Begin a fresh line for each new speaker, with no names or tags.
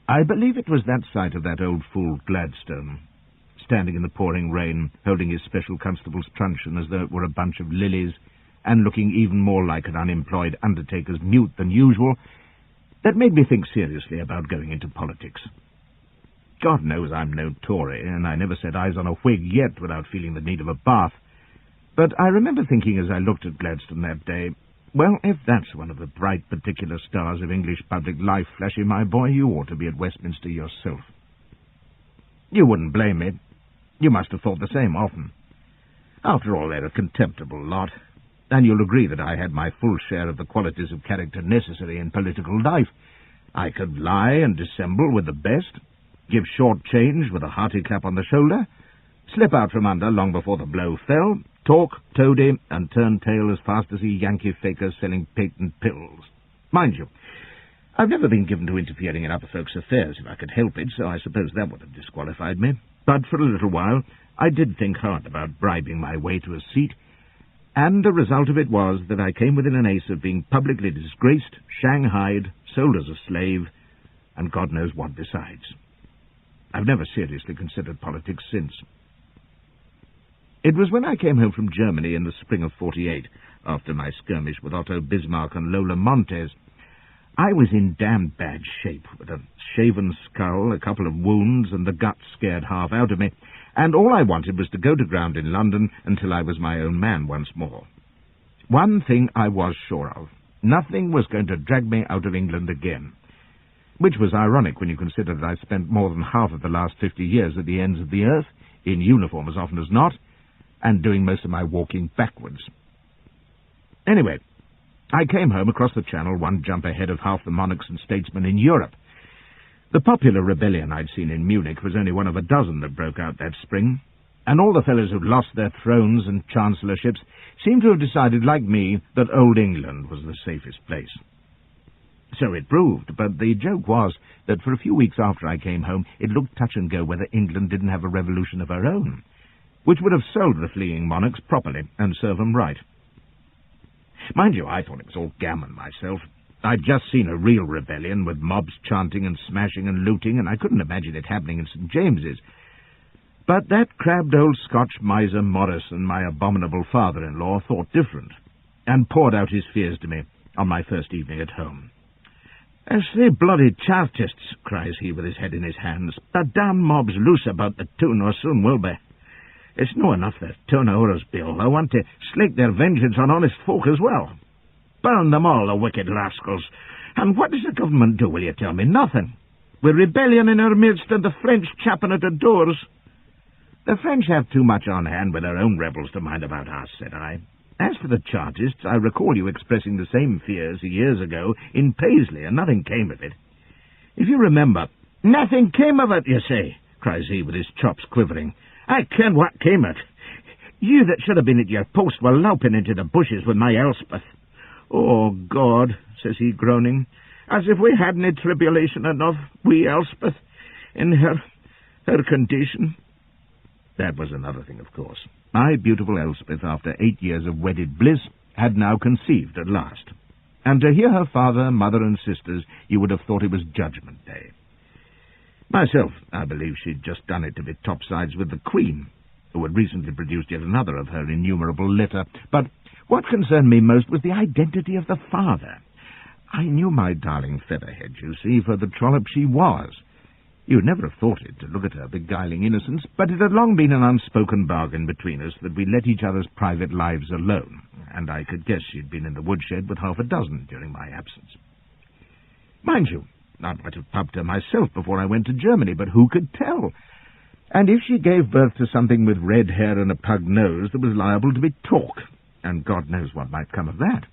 I believe it was that sight of that old fool Gladstone, standing in the pouring rain, holding his special constable's truncheon as though it were a bunch of lilies, and looking even more like an unemployed undertaker's mute than usual, that made me think seriously about going into politics. God knows I'm no Tory, and I never set eyes on a Whig yet without feeling the need of a bath. But I remember thinking as I looked at Gladstone that day, well, if that's one of the bright particular stars of English public life, Flashy, my boy, you ought to be at Westminster yourself. You wouldn't blame me. You must have thought the same often. After all, they're a contemptible lot, and you'll agree that I had my full share of the qualities of character necessary in political life. I could lie and dissemble with the best, give short change with a hearty clap on the shoulder, slip out from under long before the blow fell, talk toady, and turn tail as fast as a Yankee faker selling patent pills. Mind you, I've never been given to interfering in other folks' affairs if I could help it, so I suppose that would have disqualified me. But for a little while I did think hard about bribing my way to a seat, and the result of it was that I came within an ace of being publicly disgraced, shanghaied, sold as a slave, and God knows what besides. I've never seriously considered politics since. It was when I came home from Germany in the spring of '48, after my skirmish with Otto Bismarck and Lola Montez. I was in damned bad shape, with a shaven skull, a couple of wounds, and the guts scared half out of me, and all I wanted was to go to ground in London until I was my own man once more. One thing I was sure of. Nothing was going to drag me out of England again. Which was ironic when you consider that I spent more than half of the last 50 years at the ends of the earth, in uniform as often as not, and doing most of my walking backwards. Anyway, I came home across the Channel one jump ahead of half the monarchs and statesmen in Europe. The popular rebellion I'd seen in Munich was only one of a dozen that broke out that spring, and all the fellows who'd lost their thrones and chancellorships seemed to have decided, like me, that old England was the safest place. So it proved, but the joke was that for a few weeks after I came home, it looked touch and go whether England didn't have a revolution of her own, which would have sold the fleeing monarchs properly and serve them right. Mind you, I thought it was all gammon myself. I'd just seen a real rebellion with mobs chanting and smashing and looting, and I couldn't imagine it happening in St. James's. But that crabbed old Scotch miser Morrison, my abominable father-in-law, thought different, and poured out his fears to me on my first evening at home. "It's the bloody Chartists," cries he with his head in his hands. "The damn mob's loose about the tune, or soon will be. It's no enough they've turned ours, Bill. I want to slake their vengeance on honest folk as well. Burn them all, the wicked rascals. And what does the government do, will you tell me? Nothing. With rebellion in our midst and the French chapping at the doors." "The French have too much on hand with their own rebels to mind about us," said I. "As for the Chartists, I recall you expressing the same fears years ago in Paisley, and nothing came of it. If you remember—" "Nothing came of it, you say," cries he with his chops quivering. "I ken what came of it. You that should have been at your post were loping into the bushes with my Elspeth. Oh, God," says he, groaning, "as if we hadn't a tribulation enough, we Elspeth, in her condition." That was another thing, of course. My beautiful Elspeth, after 8 years of wedded bliss, had now conceived at last. And to hear her father, mother, and sisters, you would have thought it was Judgment Day. Myself, I believe she'd just done it to be topsides with the Queen, who had recently produced yet another of her innumerable litter. But what concerned me most was the identity of the father. I knew my darling Featherhead, you see, for the trollop she was. You'd never have thought it, to look at her beguiling innocence, but it had long been an unspoken bargain between us that we let each other's private lives alone, and I could guess she'd been in the woodshed with half a dozen during my absence. Mind you, I might have pubbed her myself before I went to Germany, but who could tell? And if she gave birth to something with red hair and a pug nose, there was liable to be talk, and God knows what might come of that.